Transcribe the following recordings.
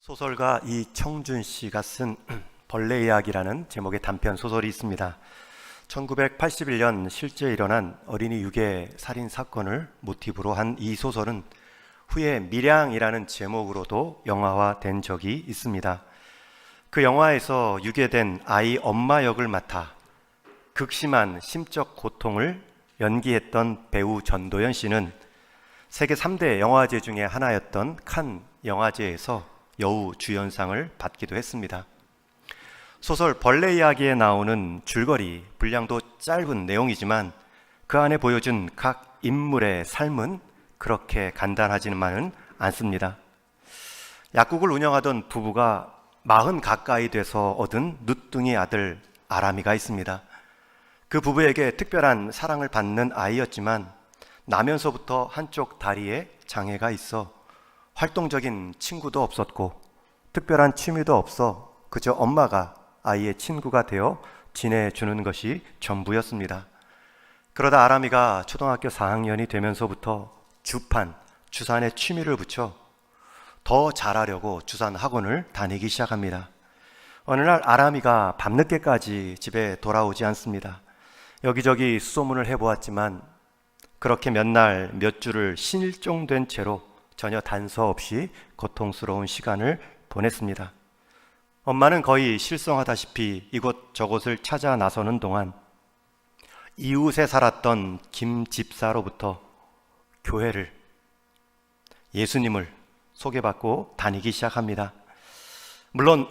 소설가 이청준 씨가 쓴 벌레 이야기라는 제목의 단편 소설이 있습니다. 1981년 실제 일어난 어린이 유괴 살인 사건을 모티브로 한 이 소설은 후에 밀양이라는 제목으로도 영화화된 적이 있습니다. 그 영화에서 유괴된 아이 엄마 역을 맡아 극심한 심적 고통을 연기했던 배우 전도연 씨는 세계 3대 영화제 중에 하나였던 칸 영화제에서 여우 주연상을 받기도 했습니다. 소설 벌레 이야기에 나오는 줄거리, 분량도 짧은 내용이지만 그 안에 보여준 각 인물의 삶은 그렇게 간단하지만은 않습니다. 약국을 운영하던 부부가 40 가까이 돼서 얻은 늦둥이 아들 아람이가 있습니다. 그 부부에게 특별한 사랑을 받는 아이였지만 나면서부터 한쪽 다리에 장애가 있어 활동적인 친구도 없었고 특별한 취미도 없어 그저 엄마가 아이의 친구가 되어 지내주는 것이 전부였습니다. 그러다 아람이가 초등학교 4학년이 되면서부터 주판, 주산에 취미를 붙여 더 잘하려고 주산 학원을 다니기 시작합니다. 어느 날 아람이가 밤늦게까지 집에 돌아오지 않습니다. 여기저기 수소문을 해보았지만 그렇게 몇 날 몇 주를 실종된 채로 전혀 단서 없이 고통스러운 시간을 보냈습니다. 엄마는 거의 실성하다시피 이곳저곳을 찾아 나서는 동안 이웃에 살았던 김 집사로부터 교회를, 예수님을 소개받고 다니기 시작합니다. 물론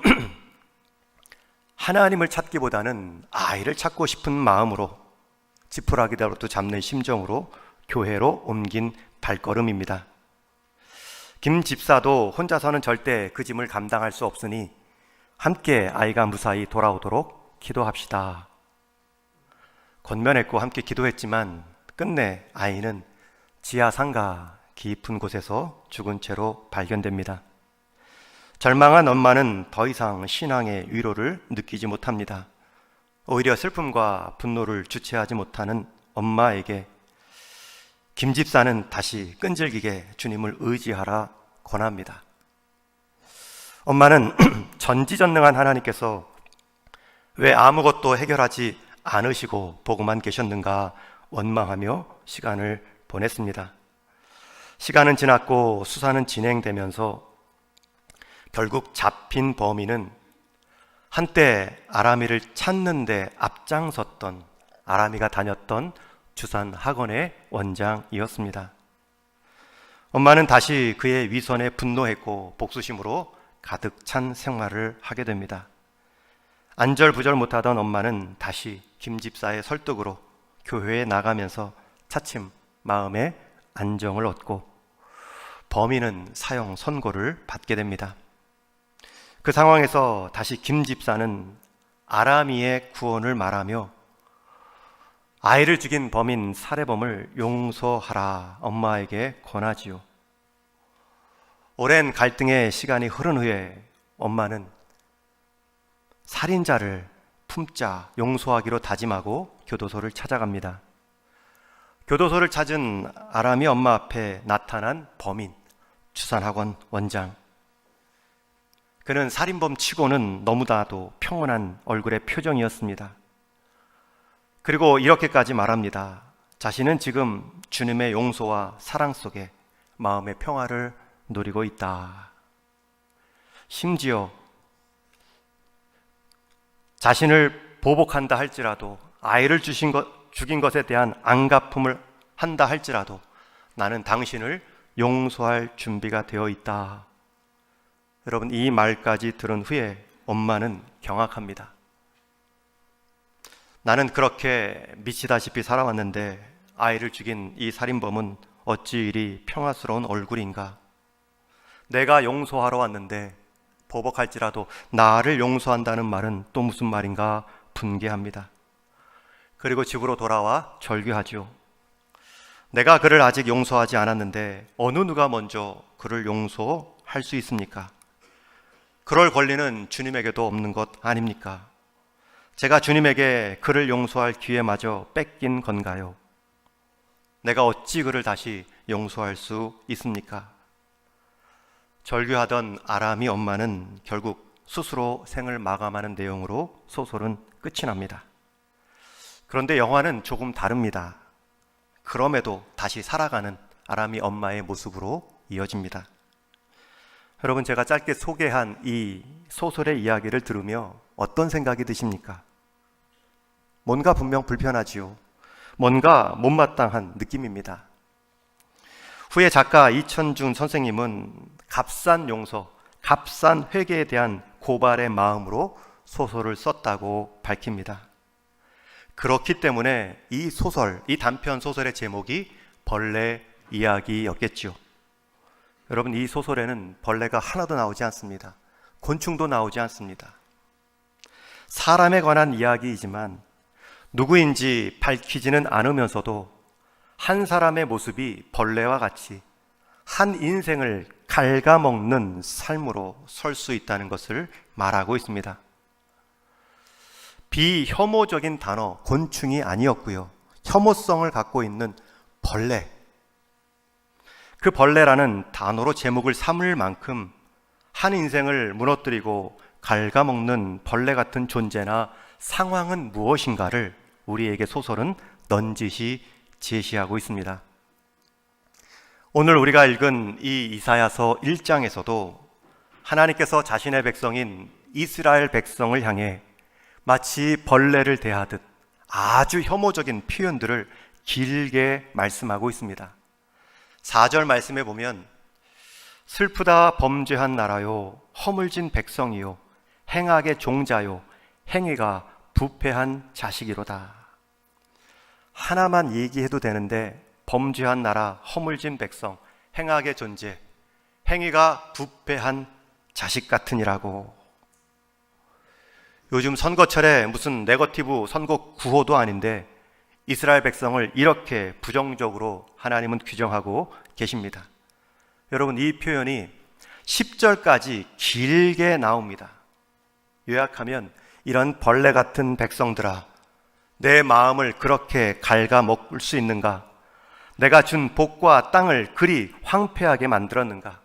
하나님을 찾기보다는 아이를 찾고 싶은 마음으로 지푸라기라도 잡는 심정으로 교회로 옮긴 발걸음입니다. 김 집사도 혼자서는 절대 그 짐을 감당할 수 없으니 함께 아이가 무사히 돌아오도록 기도합시다. 권면했고 함께 기도했지만 끝내 아이는 지하 상가 깊은 곳에서 죽은 채로 발견됩니다. 절망한 엄마는 더 이상 신앙의 위로를 느끼지 못합니다. 오히려 슬픔과 분노를 주체하지 못하는 엄마에게 김 집사는 다시 끈질기게 주님을 의지하라 권합니다. 엄마는 전지전능한 하나님께서 왜 아무것도 해결하지 않으시고 보고만 계셨는가 원망하며 시간을 보냈습니다. 시간은 지났고 수사는 진행되면서 결국 잡힌 범인은 한때 아람이를 찾는 데 앞장섰던 아람이가 다녔던 주산 학원의 원장이었습니다. 엄마는 다시 그의 위선에 분노했고 복수심으로 가득 찬 생활을 하게 됩니다. 안절부절 못하던 엄마는 다시 김 집사의 설득으로 교회에 나가면서 차츰 마음의 안정을 얻고 범인은 사형 선고를 받게 됩니다. 그 상황에서 다시 김 집사는 아람이의 구원을 말하며 아이를 죽인 범인 살해범을 용서하라 엄마에게 권하지요. 오랜 갈등의 시간이 흐른 후에 엄마는 살인자를 품자 용서하기로 다짐하고 교도소를 찾아갑니다. 교도소를 찾은 아람이 엄마 앞에 나타난 범인, 주산학원 원장. 그는 살인범 치고는 너무나도 평온한 얼굴의 표정이었습니다. 그리고 이렇게까지 말합니다. 자신은 지금 주님의 용서와 사랑 속에 마음의 평화를 누리고 있다. 심지어 자신을 보복한다 할지라도 아이를 죽인 것에 대한 안갚음을 한다 할지라도 나는 당신을 용서할 준비가 되어 있다. 여러분, 이 말까지 들은 후에 엄마는 경악합니다. 나는 그렇게 미치다시피 살아왔는데 아이를 죽인 이 살인범은 어찌 이리 평화스러운 얼굴인가? 내가 용서하러 왔는데 보복할지라도 나를 용서한다는 말은 또 무슨 말인가 분개합니다. 그리고 집으로 돌아와 절규하죠. 내가 그를 아직 용서하지 않았는데 어느 누가 먼저 그를 용서할 수 있습니까? 그럴 권리는 주님에게도 없는 것 아닙니까? 제가 주님에게 그를 용서할 기회마저 뺏긴 건가요? 내가 어찌 그를 다시 용서할 수 있습니까? 절규하던 아람이 엄마는 결국 스스로 생을 마감하는 내용으로 소설은 끝이 납니다. 그런데 영화는 조금 다릅니다. 그럼에도 다시 살아가는 아람이 엄마의 모습으로 이어집니다. 여러분, 제가 짧게 소개한 이 소설의 이야기를 들으며 어떤 생각이 드십니까? 뭔가 분명 불편하지요. 뭔가 못마땅한 느낌입니다. 후에 작가 이천중 선생님은 값싼 용서, 값싼 회개에 대한 고발의 마음으로 소설을 썼다고 밝힙니다. 그렇기 때문에 이 소설, 이 단편 소설의 제목이 벌레 이야기였겠죠. 여러분, 이 소설에는 벌레가 하나도 나오지 않습니다. 곤충도 나오지 않습니다. 사람에 관한 이야기이지만 누구인지 밝히지는 않으면서도 한 사람의 모습이 벌레와 같이 한 인생을 갉아먹는 삶으로 설 수 있다는 것을 말하고 있습니다. 비혐오적인 단어, 곤충이 아니었고요. 혐오성을 갖고 있는 벌레. 그 벌레라는 단어로 제목을 삼을 만큼 한 인생을 무너뜨리고 갉아먹는 벌레 같은 존재나 상황은 무엇인가를 우리에게 소설은 넌지시 제시하고 있습니다. 오늘 우리가 읽은 이 이사야서 1장에서도 하나님께서 자신의 백성인 이스라엘 백성을 향해 마치 벌레를 대하듯 아주 혐오적인 표현들을 길게 말씀하고 있습니다. 4절 말씀에 보면 슬프다 범죄한 나라요, 허물진 백성이요, 행악의 종자요, 행위가 부패한 자식이로다. 하나만 얘기해도 되는데 범죄한 나라, 허물진 백성, 행악의 존재, 행위가 부패한 자식 같으니라고. 요즘 선거철에 무슨 네거티브 선거 구호도 아닌데 이스라엘 백성을 이렇게 부정적으로 하나님은 규정하고 계십니다. 여러분, 이 표현이 10절까지 길게 나옵니다. 요약하면 이런 벌레 같은 백성들아, 내 마음을 그렇게 갉아먹을 수 있는가? 내가 준 복과 땅을 그리 황폐하게 만들었는가?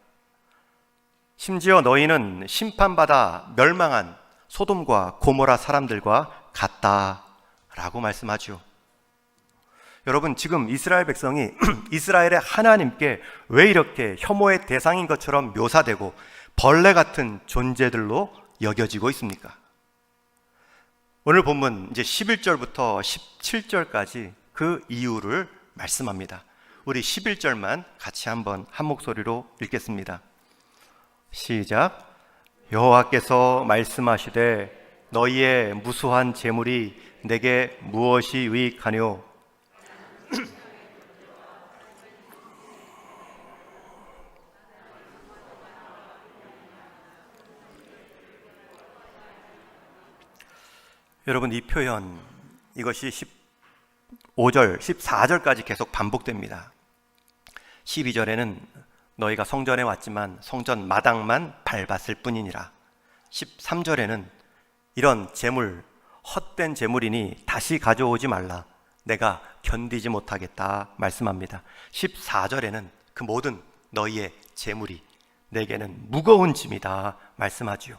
심지어 너희는 심판받아 멸망한 소돔과 고모라 사람들과 같다라고 말씀하죠. 여러분, 지금 이스라엘 백성이 이스라엘의 하나님께 왜 이렇게 혐오의 대상인 것처럼 묘사되고 벌레 같은 존재들로 여겨지고 있습니까? 오늘 본문 이제 11절부터 17절까지 그 이유를 말씀합니다. 우리 11절만 같이 한번 한 목소리로 읽겠습니다. 시작. 여호와께서 말씀하시되 너희의 무수한 재물이 내게 무엇이 유익하뇨? 여러분, 이 표현, 이것이 15절, 14절까지 계속 반복됩니다. 12절에는 너희가 성전에 왔지만 성전 마당만 밟았을 뿐이니라. 13절에는 이런 재물, 헛된 재물이니 다시 가져오지 말라. 내가 견디지 못하겠다 말씀합니다. 14절에는 그 모든 너희의 재물이 내게는 무거운 짐이다 말씀하지요.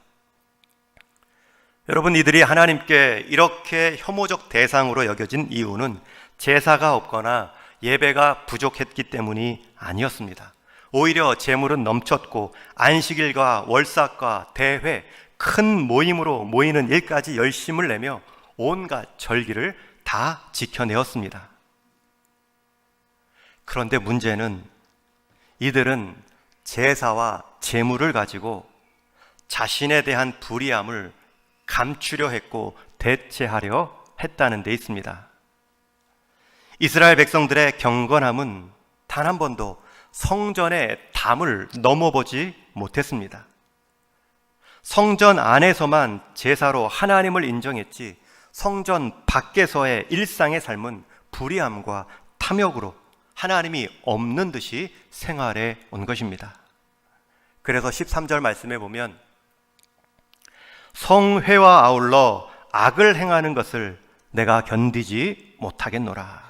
여러분, 이들이 하나님께 이렇게 혐오적 대상으로 여겨진 이유는 제사가 없거나 예배가 부족했기 때문이 아니었습니다. 오히려 재물은 넘쳤고 안식일과 월삭과 대회, 큰 모임으로 모이는 일까지 열심을 내며 온갖 절기를 다 지켜내었습니다. 그런데 문제는 이들은 제사와 재물을 가지고 자신에 대한 불의함을 감추려 했고 대체하려 했다는 데 있습니다. 이스라엘 백성들의 경건함은 단 한 번도 성전의 담을 넘어보지 못했습니다. 성전 안에서만 제사로 하나님을 인정했지 성전 밖에서의 일상의 삶은 불의함과 탐욕으로 하나님이 없는 듯이 생활해 온 것입니다. 그래서 13절 말씀에 보면 성회와 아울러 악을 행하는 것을 내가 견디지 못하겠노라.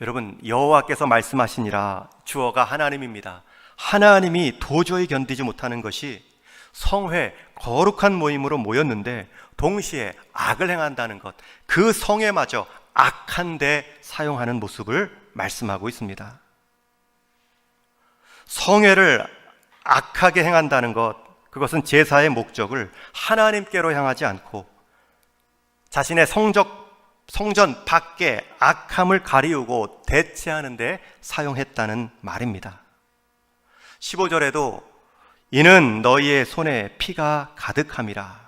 여러분, 여호와께서 말씀하시니라. 주어가 하나님입니다. 하나님이 도저히 견디지 못하는 것이 성회 거룩한 모임으로 모였는데 동시에 악을 행한다는 것, 그 성회마저 악한 데 사용하는 모습을 말씀하고 있습니다. 성회를 악하게 행한다는 것, 그것은 제사의 목적을 하나님께로 향하지 않고 자신의 성전 밖에 악함을 가리우고 대체하는 데 사용했다는 말입니다. 15절에도 이는 너희의 손에 피가 가득함이라.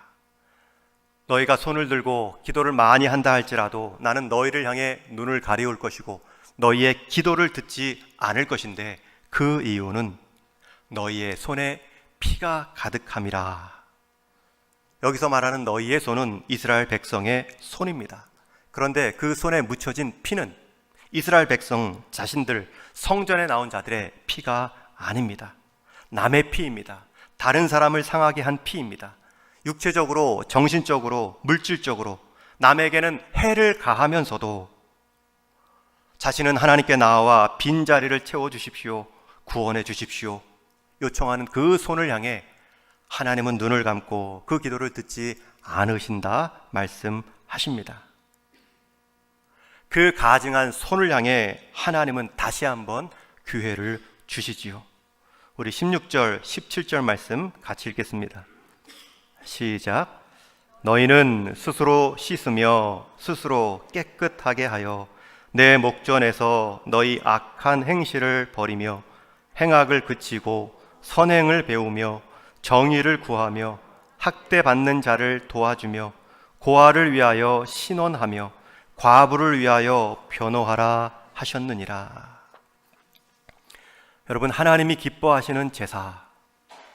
너희가 손을 들고 기도를 많이 한다 할지라도 나는 너희를 향해 눈을 가리울 것이고 너희의 기도를 듣지 않을 것인데 그 이유는 너희의 손에 피가 가득함이라. 여기서 말하는 너희의 손은 이스라엘 백성의 손입니다. 그런데 그 손에 묻혀진 피는 이스라엘 백성 자신들, 성전에 나온 자들의 피가 아닙니다. 남의 피입니다. 다른 사람을 상하게 한 피입니다. 육체적으로, 정신적으로, 물질적으로 남에게는 해를 가하면서도 자신은 하나님께 나와 빈자리를 채워주십시오, 구원해 주십시오 요청하는 그 손을 향해 하나님은 눈을 감고 그 기도를 듣지 않으신다 말씀하십니다. 그 가증한 손을 향해 하나님은 다시 한번 기회를 주시지요. 우리 16절, 17절 말씀 같이 읽겠습니다. 시작. 너희는 스스로 씻으며 스스로 깨끗하게 하여 내 목전에서 너희 악한 행실을 버리며 행악을 그치고 선행을 배우며 정의를 구하며 학대받는 자를 도와주며 고아를 위하여 신원하며 과부를 위하여 변호하라 하셨느니라. 여러분, 하나님이 기뻐하시는 제사,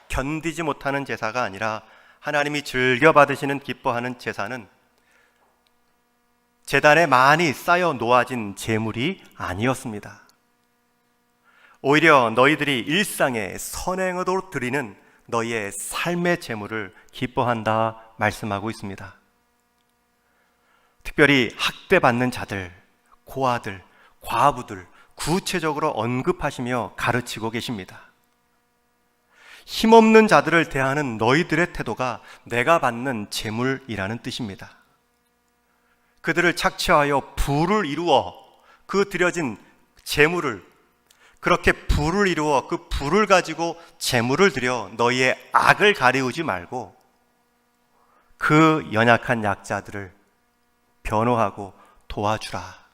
견디지 못하는 제사가 아니라 하나님이 즐겨 받으시는 기뻐하는 제사는 제단에 많이 쌓여 놓아진 제물이 아니었습니다. 오히려 너희들이 일상의 선행으로 드리는 너희의 삶의 제물을 기뻐한다 말씀하고 있습니다. 특별히 학대받는 자들, 고아들, 과부들 구체적으로 언급하시며 가르치고 계십니다. 힘없는 자들을 대하는 너희들의 태도가 내가 받는 제물이라는 뜻입니다. 그들을 착취하여 부를 이루어 그 드려진 제물을, 그렇게 부를 이루어 그 부를 가지고 제물을 드려 너희의 악을 가리우지 말고 그 연약한 약자들을 변호하고 도와주라.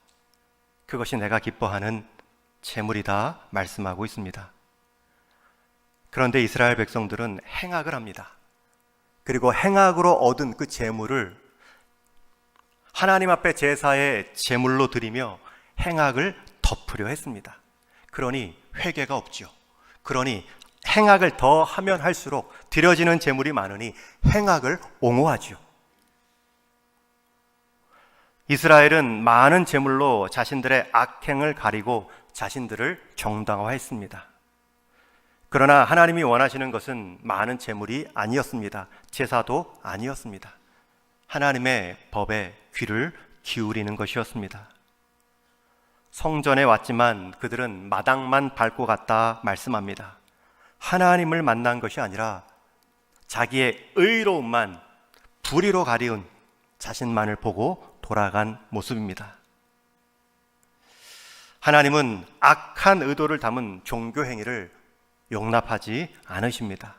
그것이 내가 기뻐하는 제물이다 말씀하고 있습니다. 그런데 이스라엘 백성들은 행악을 합니다. 그리고 행악으로 얻은 그 제물을 하나님 앞에 제사의 제물로 드리며 행악을 덮으려 했습니다. 그러니 회개가 없죠. 그러니 행악을 더 하면 할수록 드려지는 제물이 많으니 행악을 옹호하죠. 이스라엘은 많은 제물로 자신들의 악행을 가리고 자신들을 정당화했습니다. 그러나 하나님이 원하시는 것은 많은 제물이 아니었습니다. 제사도 아니었습니다. 하나님의 법에 귀를 기울이는 것이었습니다. 성전에 왔지만 그들은 마당만 밟고 갔다 말씀합니다. 하나님을 만난 것이 아니라 자기의 의로움만 불의로 가리운 자신만을 보고 돌아간 모습입니다. 하나님은 악한 의도를 담은 종교 행위를 용납하지 않으십니다.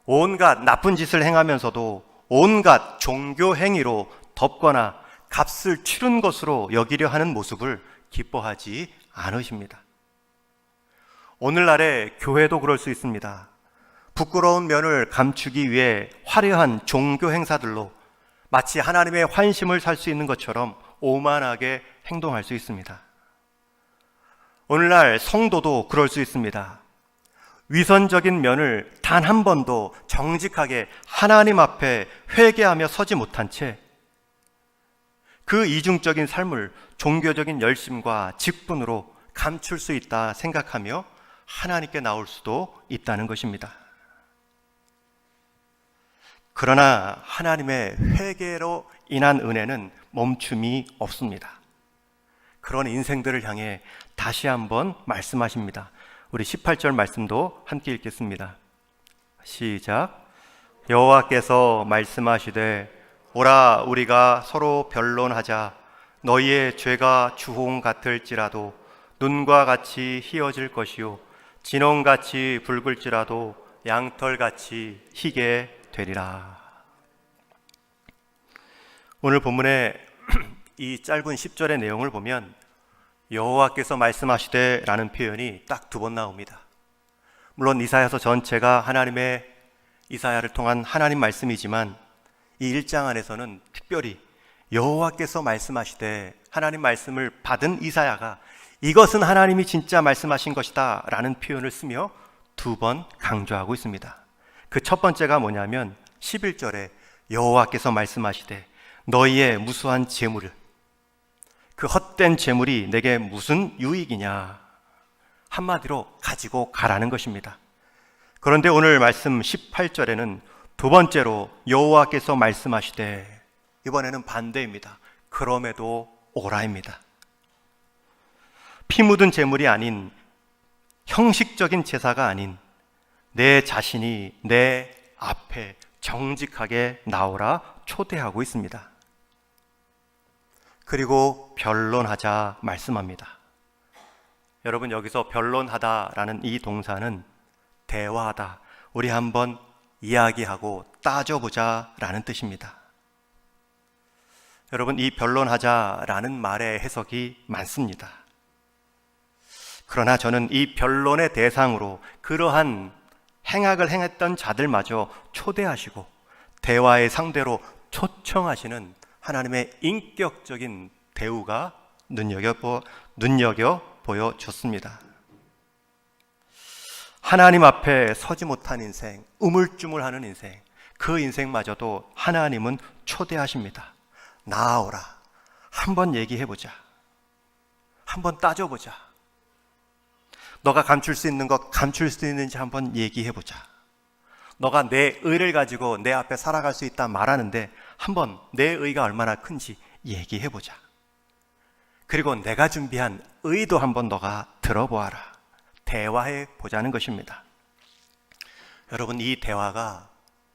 온갖 나쁜 짓을 행하면서도 온갖 종교 행위로 덮거나 값을 치른 것으로 여기려 하는 모습을 기뻐하지 않으십니다. 오늘날의 교회도 그럴 수 있습니다. 부끄러운 면을 감추기 위해 화려한 종교 행사들로 마치 하나님의 환심을 살 수 있는 것처럼 오만하게 행동할 수 있습니다. 오늘날 성도도 그럴 수 있습니다. 위선적인 면을 단 한 번도 정직하게 하나님 앞에 회개하며 서지 못한 채 그 이중적인 삶을 종교적인 열심과 직분으로 감출 수 있다 생각하며 하나님께 나올 수도 있다는 것입니다. 그러나 하나님의 회개로 인한 은혜는 멈춤이 없습니다. 그런 인생들을 향해 다시 한번 말씀하십니다. 우리 18절 말씀도 함께 읽겠습니다. 시작. 여호와께서 말씀하시되 오라 우리가 서로 변론하자. 너희의 죄가 주홍 같을지라도 눈과 같이 희어질 것이요 진홍같이 붉을지라도 양털같이 희게 되리라. 오늘 본문의 이 짧은 10절의 내용을 보면 여호와께서 말씀하시되 라는 표현이 딱 2번 나옵니다. 물론 이사야서 전체가 하나님의 이사야를 통한 하나님 말씀이지만 이 1장 안에서는 특별히 여호와께서 말씀하시되 하나님 말씀을 받은 이사야가 이것은 하나님이 진짜 말씀하신 것이다 라는 표현을 쓰며 2번 강조하고 있습니다. 그 첫 번째가 뭐냐면 11절에 여호와께서 말씀하시되 너희의 무수한 재물을, 그 헛된 재물이 내게 무슨 유익이냐, 한마디로 가지고 가라는 것입니다. 그런데 오늘 말씀 18절에는 2번째로 여호와께서 말씀하시되, 이번에는 반대입니다. 그럼에도 오라입니다. 피 묻은 재물이 아닌, 형식적인 제사가 아닌 내 자신이 내 앞에 정직하게 나오라 초대하고 있습니다. 그리고 변론하자 말씀합니다. 여러분, 여기서 변론하다라는 이 동사는 대화하다, 우리 한번 이야기하고 따져보자 라는 뜻입니다. 여러분, 이 변론하자라는 말의 해석이 많습니다. 그러나 저는 이 변론의 대상으로 그러한 행악을 행했던 자들마저 초대하시고 대화의 상대로 초청하시는 하나님의 인격적인 대우가 눈여겨 보여졌습니다. 하나님 앞에 서지 못한 인생, 우물쭈물하는 인생, 그 인생마저도 하나님은 초대하십니다. 나아오라, 한번 얘기해보자, 한번 따져보자, 너가 감출 수 있는 것 감출 수 있는지 한번 얘기해보자. 너가 내 의를 가지고 내 앞에 살아갈 수 있다 말하는데 한번 내 의가 얼마나 큰지 얘기해보자. 그리고 내가 준비한 의도 한번 너가 들어보아라. 대화해 보자는 것입니다. 여러분, 이 대화가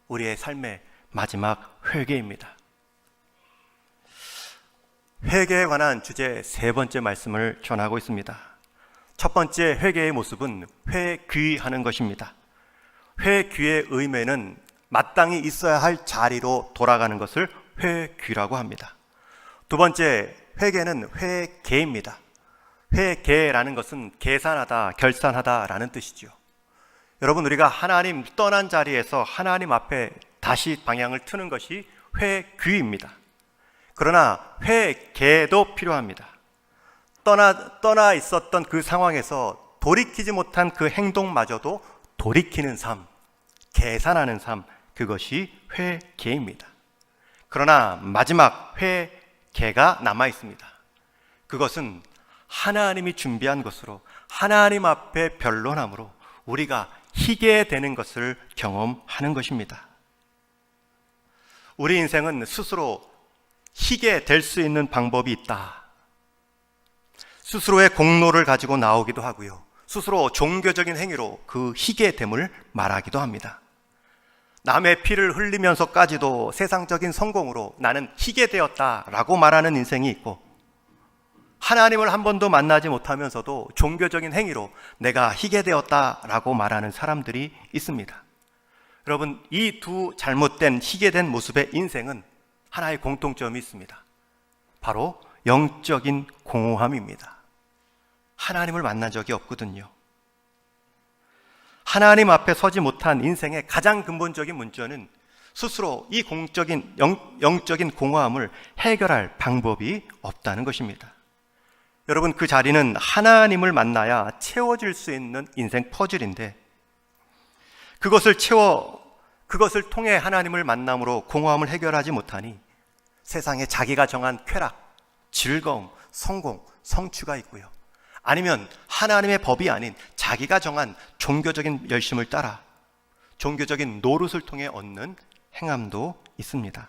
우리의 삶의 마지막 회개입니다. 회개에 관한 주제 3번째 말씀을 전하고 있습니다. 첫 번째 회개의 모습은 회귀하는 것입니다. 회귀의 의미는 마땅히 있어야 할 자리로 돌아가는 것을 회귀라고 합니다. 두 번째, 회개는 회개입니다. 회개라는 것은 계산하다, 결산하다 라는 뜻이죠. 여러분, 우리가 하나님 떠난 자리에서 하나님 앞에 다시 방향을 트는 것이 회귀입니다. 그러나 회개도 필요합니다. 떠나 있었던 그 상황에서 돌이키지 못한 그 행동마저도 돌이키는 삶, 계산하는 삶, 그것이 회개입니다. 그러나 마지막 회개가 남아 있습니다. 그것은 하나님이 준비한 것으로 하나님 앞에 변론함으로 우리가 희게 되는 것을 경험하는 것입니다. 우리 인생은 스스로 희게 될 수 있는 방법이 있다. 스스로의 공로를 가지고 나오기도 하고요, 스스로 종교적인 행위로 그 희게됨을 말하기도 합니다. 남의 피를 흘리면서까지도 세상적인 성공으로 나는 희게되었다라고 말하는 인생이 있고, 하나님을 한 번도 만나지 못하면서도 종교적인 행위로 내가 희게되었다라고 말하는 사람들이 있습니다. 여러분, 이 두 잘못된 희게된 모습의 인생은 하나의 공통점이 있습니다. 바로 영적인 공허함입니다. 하나님을 만난 적이 없거든요. 하나님 앞에 서지 못한 인생의 가장 근본적인 문제는 스스로 이 영적인 공허함을 해결할 방법이 없다는 것입니다. 여러분, 그 자리는 하나님을 만나야 채워질 수 있는 인생 퍼즐인데, 그것을 통해 하나님을 만남으로 공허함을 해결하지 못하니 세상에 자기가 정한 쾌락, 즐거움, 성공, 성취가 있고요, 아니면 하나님의 법이 아닌 자기가 정한 종교적인 열심을 따라 종교적인 노릇을 통해 얻는 행함도 있습니다.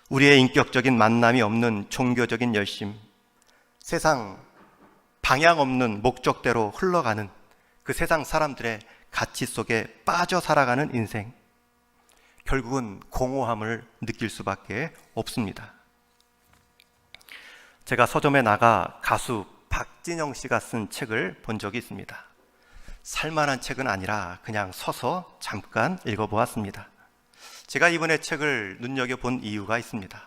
우리의 인격적인 만남이 없는 종교적인 열심, 세상 방향 없는 목적대로 흘러가는 그 세상 사람들의 가치 속에 빠져 살아가는 인생, 결국은 공허함을 느낄 수밖에 없습니다. 제가 서점에 나가 가수 박진영 씨가 쓴 책을 본 적이 있습니다. 살만한 책은 아니라 그냥 서서 잠깐 읽어보았습니다. 제가 이분의 책을 눈여겨본 이유가 있습니다.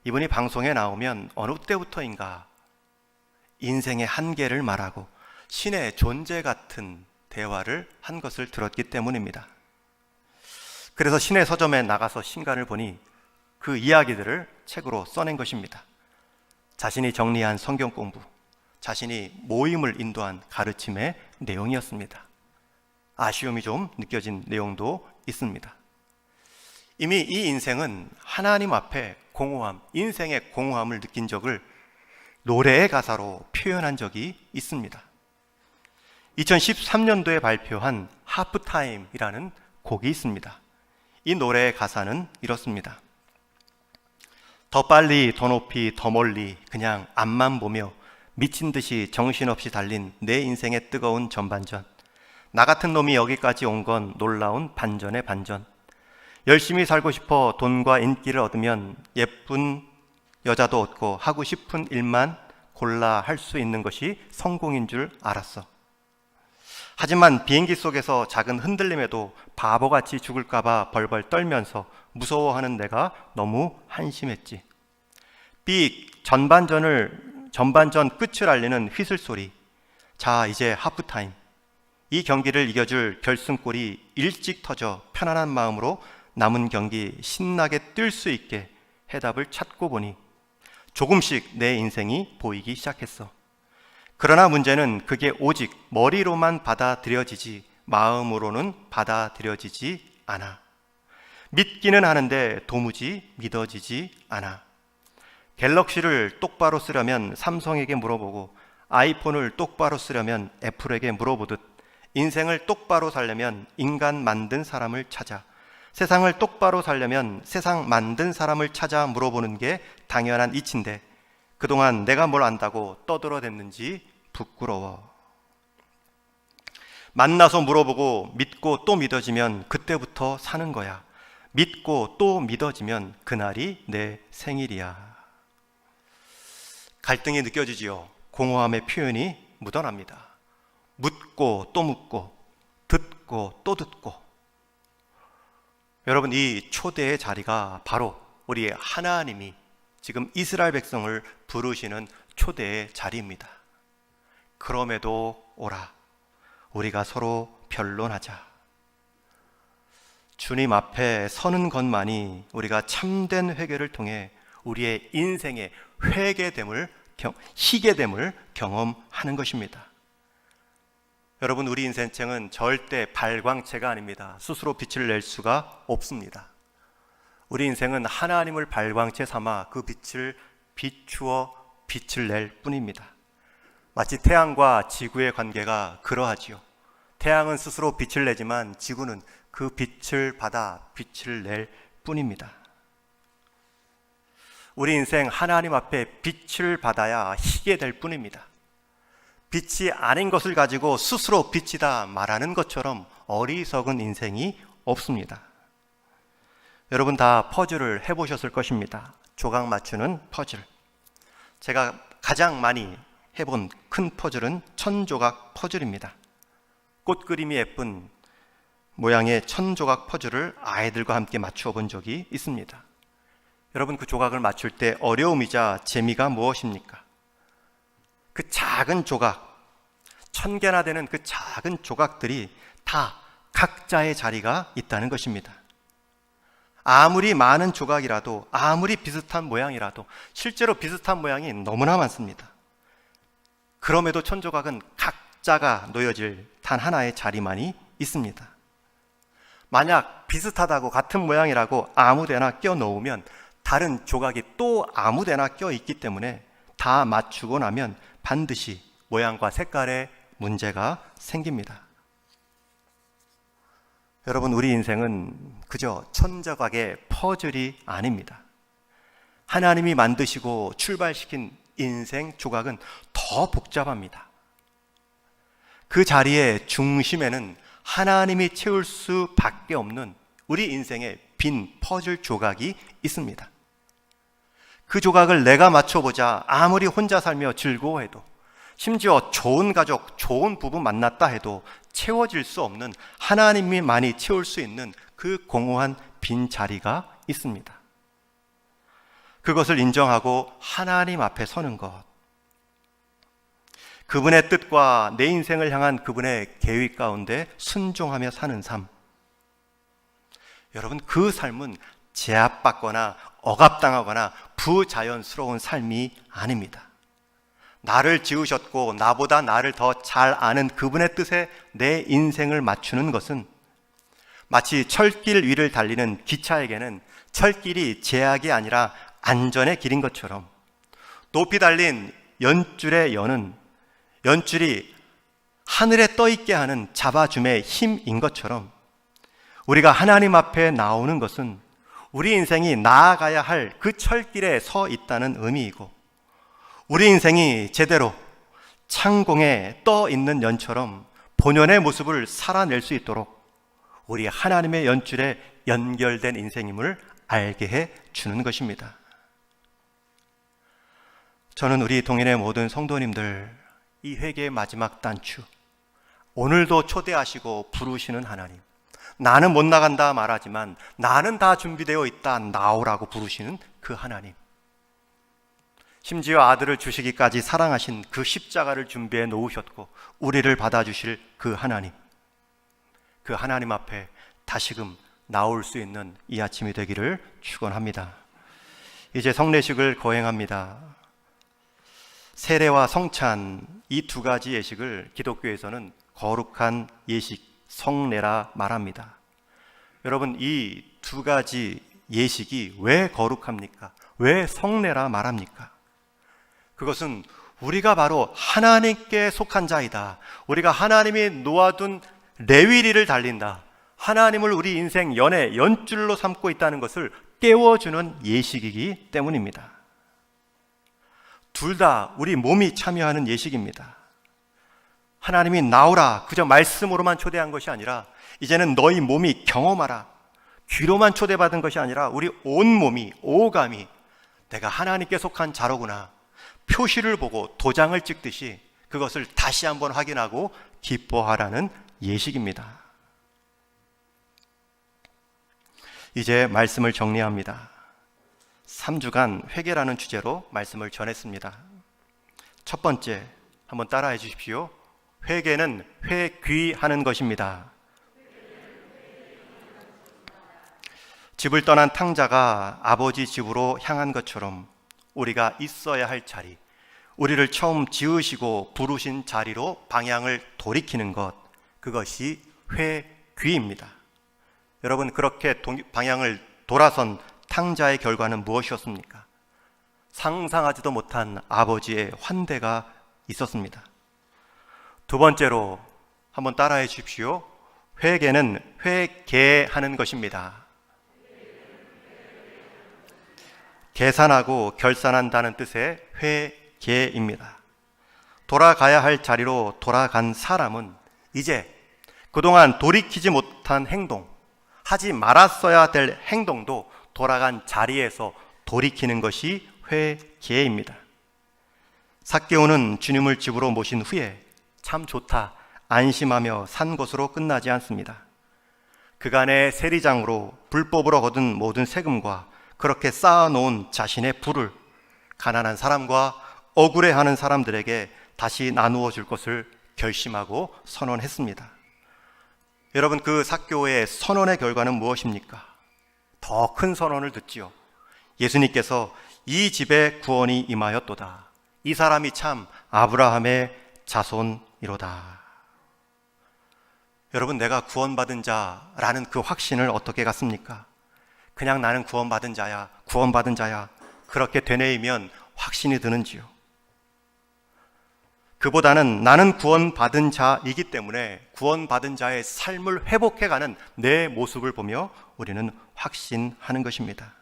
이분이 방송에 나오면 어느 때부터인가 인생의 한계를 말하고 신의 존재 같은 대화를 한 것을 들었기 때문입니다. 그래서 신의 서점에 나가서 신간을 보니 그 이야기들을 책으로 써낸 것입니다. 자신이 정리한 성경 공부, 자신이 모임을 인도한 가르침의 내용이었습니다. 아쉬움이 좀 느껴진 내용도 있습니다. 이미 이 인생은 하나님 앞에 공허함, 인생의 공허함을 느낀 적을 노래의 가사로 표현한 적이 있습니다. 2013년도에 발표한 하프타임이라는 곡이 있습니다. 이 노래의 가사는 이렇습니다. 더 빨리, 더 높이, 더 멀리 그냥 앞만 보며 미친 듯이 정신없이 달린 내 인생의 뜨거운 전반전. 나 같은 놈이 여기까지 온 건 놀라운 반전의 반전. 열심히 살고 싶어 돈과 인기를 얻으면 예쁜 여자도 얻고 하고 싶은 일만 골라 할 수 있는 것이 성공인 줄 알았어. 하지만 비행기 속에서 작은 흔들림에도 바보같이 죽을까봐 벌벌 떨면서 무서워하는 내가 너무 한심했지. 삑, 전반전 끝을 알리는 휘슬 소리. 자, 이제 하프타임. 이 경기를 이겨줄 결승골이 일찍 터져 편안한 마음으로 남은 경기 신나게 뛸 수 있게 해답을 찾고 보니 조금씩 내 인생이 보이기 시작했어. 그러나 문제는 그게 오직 머리로만 받아들여지지 마음으로는 받아들여지지 않아. 믿기는 하는데 도무지 믿어지지 않아. 갤럭시를 똑바로 쓰려면 삼성에게 물어보고 아이폰을 똑바로 쓰려면 애플에게 물어보듯 인생을 똑바로 살려면 인간 만든 사람을 찾아, 세상을 똑바로 살려면 세상 만든 사람을 찾아 물어보는 게 당연한 이치인데 그동안 내가 뭘 안다고 떠들어댔는지 부끄러워. 만나서 물어보고 믿고 또 믿어지면 그때부터 사는 거야. 믿고 또 믿어지면 그날이 내 생일이야. 갈등이 느껴지지요. 공허함의 표현이 묻어납니다. 묻고 또 묻고 듣고 또 듣고. 여러분, 이 초대의 자리가 바로 우리 하나님이 지금 이스라엘 백성을 부르시는 초대의 자리입니다. 그럼에도 오라. 우리가 서로 변론하자. 주님 앞에 서는 것만이 우리가 참된 회개를 통해 우리의 인생의 회개됨을, 희게됨을 경험하는 것입니다. 여러분, 우리 인생책은 절대 발광체가 아닙니다. 스스로 빛을 낼 수가 없습니다. 우리 인생은 하나님을 발광체 삼아 그 빛을 비추어 빛을 낼 뿐입니다. 마치 태양과 지구의 관계가 그러하지요. 태양은 스스로 빛을 내지만 지구는 그 빛을 받아 빛을 낼 뿐입니다. 우리 인생 하나님 앞에 빛을 받아야 희게 될 뿐입니다. 빛이 아닌 것을 가지고 스스로 빛이다 말하는 것처럼 어리석은 인생이 없습니다. 여러분 다 퍼즐을 해보셨을 것입니다. 조각 맞추는 퍼즐. 제가 가장 많이 해본 큰 퍼즐은 천조각 퍼즐입니다. 꽃 그림이 예쁜 모양의 천조각 퍼즐을 아이들과 함께 맞추어 본 적이 있습니다. 여러분, 그 조각을 맞출 때 어려움이자 재미가 무엇입니까? 그 작은 조각, 1000개나 되는 그 작은 조각들이 다 각자의 자리가 있다는 것입니다. 아무리 많은 조각이라도, 아무리 비슷한 모양이라도 실제로 비슷한 모양이 너무나 많습니다. 그럼에도 천조각은 각자가 놓여질 단 하나의 자리만이 있습니다. 만약 비슷하다고 같은 모양이라고 아무데나 껴 놓으면 다른 조각이 또 아무데나 껴 있기 때문에 다 맞추고 나면 반드시 모양과 색깔에 문제가 생깁니다. 여러분, 우리 인생은 그저 천조각의 퍼즐이 아닙니다. 하나님이 만드시고 출발시킨 인생 조각은 더 더 복잡합니다. 그 자리의 중심에는 하나님이 채울 수밖에 없는 우리 인생의 빈 퍼즐 조각이 있습니다. 그 조각을 내가 맞춰보자 아무리 혼자 살며 즐거워해도, 심지어 좋은 가족, 좋은 부부 만났다 해도 채워질 수 없는, 하나님만이 채울 수 있는 그 공허한 빈 자리가 있습니다. 그것을 인정하고 하나님 앞에 서는 것, 그분의 뜻과 내 인생을 향한 그분의 계획 가운데 순종하며 사는 삶, 여러분, 그 삶은 제압받거나 억압당하거나 부자연스러운 삶이 아닙니다. 나를 지으셨고 나보다 나를 더 잘 아는 그분의 뜻에 내 인생을 맞추는 것은 마치 철길 위를 달리는 기차에게는 철길이 제약이 아니라 안전의 길인 것처럼, 높이 달린 연줄의 연은 연줄이 하늘에 떠있게 하는 잡아줌의 힘인 것처럼, 우리가 하나님 앞에 나오는 것은 우리 인생이 나아가야 할 그 철길에 서 있다는 의미이고, 우리 인생이 제대로 창공에 떠 있는 연처럼 본연의 모습을 살아낼 수 있도록 우리 하나님의 연줄에 연결된 인생임을 알게 해 주는 것입니다. 저는 우리 동인의 모든 성도님들, 이 회개의 마지막 단추, 오늘도 초대하시고 부르시는 하나님, 나는 못 나간다 말하지만 나는 다 준비되어 있다 나오라고 부르시는 그 하나님, 심지어 아들을 주시기까지 사랑하신 그 십자가를 준비해 놓으셨고 우리를 받아주실 그 하나님, 그 하나님 앞에 다시금 나올 수 있는 이 아침이 되기를 축원합니다. 이제 성례식을 거행합니다. 세례와 성찬, 이 두 가지 예식을 기독교에서는 거룩한 예식, 성례라 말합니다. 여러분, 이 두 가지 예식이 왜 거룩합니까? 왜 성례라 말합니까? 그것은 우리가 바로 하나님께 속한 자이다, 우리가 하나님이 놓아둔 레위리를 달린다, 하나님을 우리 인생 연의 연줄로 삼고 있다는 것을 깨워주는 예식이기 때문입니다. 둘 다 우리 몸이 참여하는 예식입니다. 하나님이 나오라 그저 말씀으로만 초대한 것이 아니라 이제는 너희 몸이 경험하라, 귀로만 초대받은 것이 아니라 우리 온 몸이, 오감이 내가 하나님께 속한 자로구나, 표시를 보고 도장을 찍듯이 그것을 다시 한번 확인하고 기뻐하라는 예식입니다. 이제 말씀을 정리합니다. 3주간 회개라는 주제로 말씀을 전했습니다. 첫 번째, 한번 따라해 주십시오. 회개는 회귀하는 것입니다. 집을 떠난 탕자가 아버지 집으로 향한 것처럼 우리가 있어야 할 자리, 우리를 처음 지으시고 부르신 자리로 방향을 돌이키는 것, 그것이 회귀입니다. 여러분, 그렇게 방향을 돌아선 탕자의 결과는 무엇이었습니까? 상상하지도 못한 아버지의 환대가 있었습니다. 두 번째로 한번 따라해 주십시오. 회개는 회개하는 것입니다. 계산하고 결산한다는 뜻의 회개입니다. 돌아가야 할 자리로 돌아간 사람은 이제 그동안 돌이키지 못한 행동, 하지 말았어야 될 행동도 돌아간 자리에서 돌이키는 것이 회개입니다. 삭개오는 주님을 집으로 모신 후에 참 좋다, 안심하며 산 것으로 끝나지 않습니다. 그간의 세리장으로 불법으로 거둔 모든 세금과 그렇게 쌓아놓은 자신의 부를 가난한 사람과 억울해하는 사람들에게 다시 나누어 줄 것을 결심하고 선언했습니다. 여러분, 그 삭개오의 선언의 결과는 무엇입니까? 더 큰 선언을 듣지요. 예수님께서 이 집에 구원이 임하였도다, 이 사람이 참 아브라함의 자손이로다. 여러분, 내가 구원받은 자라는 그 확신을 어떻게 갖습니까? 그냥 나는 구원받은 자야, 구원받은 자야, 그렇게 되뇌이면 확신이 드는지요? 그보다는 나는 구원받은 자이기 때문에 구원받은 자의 삶을 회복해가는 내 모습을 보며 우리는 확신하는 것입니다.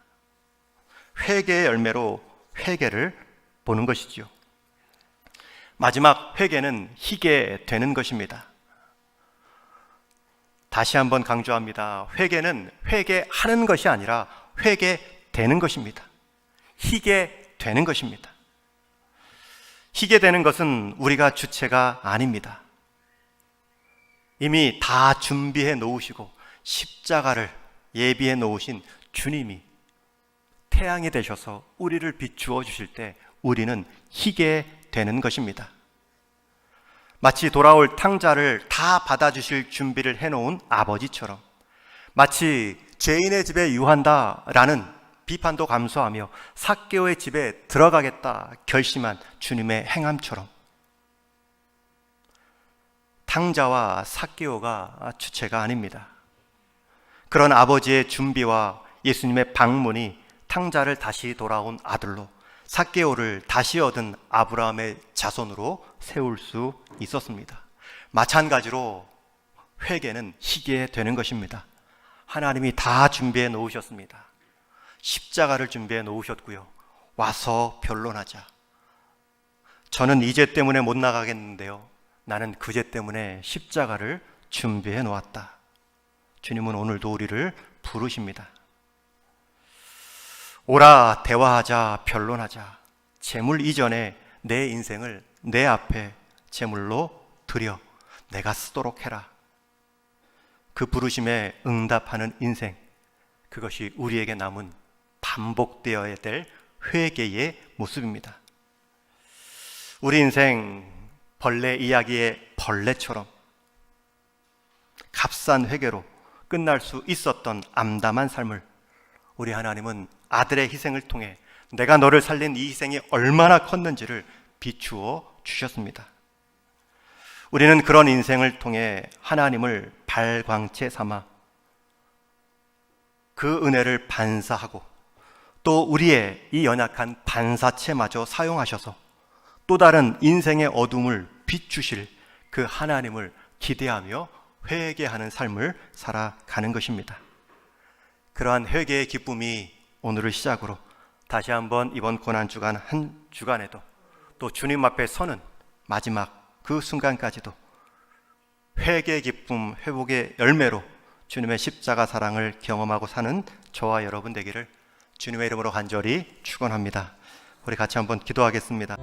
회개의 열매로 회개를 보는 것이지요. 마지막 회개는 희게 되는 것입니다. 다시 한번 강조합니다. 회개는 회개하는 것이 아니라 회개되는 것입니다. 희게 되는 것입니다. 희게 되는 것은 우리가 주체가 아닙니다. 이미 다 준비해 놓으시고 십자가를 예비해 놓으신 주님이 태양이 되셔서 우리를 비추어 주실 때 우리는 희게 되는 것입니다. 마치 돌아올 탕자를 다 받아주실 준비를 해놓은 아버지처럼, 마치 죄인의 집에 유한다라는 비판도 감수하며 삭개오의 집에 들어가겠다 결심한 주님의 행함처럼, 탕자와 삭개오가 주체가 아닙니다. 그런 아버지의 준비와 예수님의 방문이 탕자를 다시 돌아온 아들로, 삭개오를 다시 얻은 아브라함의 자손으로 세울 수 있었습니다. 마찬가지로 회개는 희게 되는 것입니다. 하나님이 다 준비해 놓으셨습니다. 십자가를 준비해 놓으셨고요. 와서 변론하자. 저는 이 죄 때문에 못 나가겠는데요, 나는 그 죄 때문에 십자가를 준비해 놓았다. 주님은 오늘도 우리를 부르십니다. 오라, 대화하자, 변론하자. 재물 이전에 내 인생을 내 앞에 제물로 드려 내가 쓰도록 해라. 그 부르심에 응답하는 인생, 그것이 우리에게 남은 반복되어야 될 회개의 모습입니다. 우리 인생 벌레 이야기의 벌레처럼 값싼 회개로 끝날 수 있었던 암담한 삶을 우리 하나님은 아들의 희생을 통해 내가 너를 살린 이 희생이 얼마나 컸는지를 비추어 주셨습니다. 우리는 그런 인생을 통해 하나님을 발광체 삼아 그 은혜를 반사하고, 또 우리의 이 연약한 반사체마저 사용하셔서 또 다른 인생의 어둠을 비추실 그 하나님을 기대하며 회개하는 삶을 살아가는 것입니다. 그러한 회개의 기쁨이 오늘을 시작으로 다시 한번 이번 고난주간 한 주간에도, 또 주님 앞에 서는 마지막 그 순간까지도 회개의 기쁨, 회복의 열매로 주님의 십자가 사랑을 경험하고 사는 저와 여러분 되기를 주님의 이름으로 간절히 축원합니다. 우리 같이 한번 기도하겠습니다.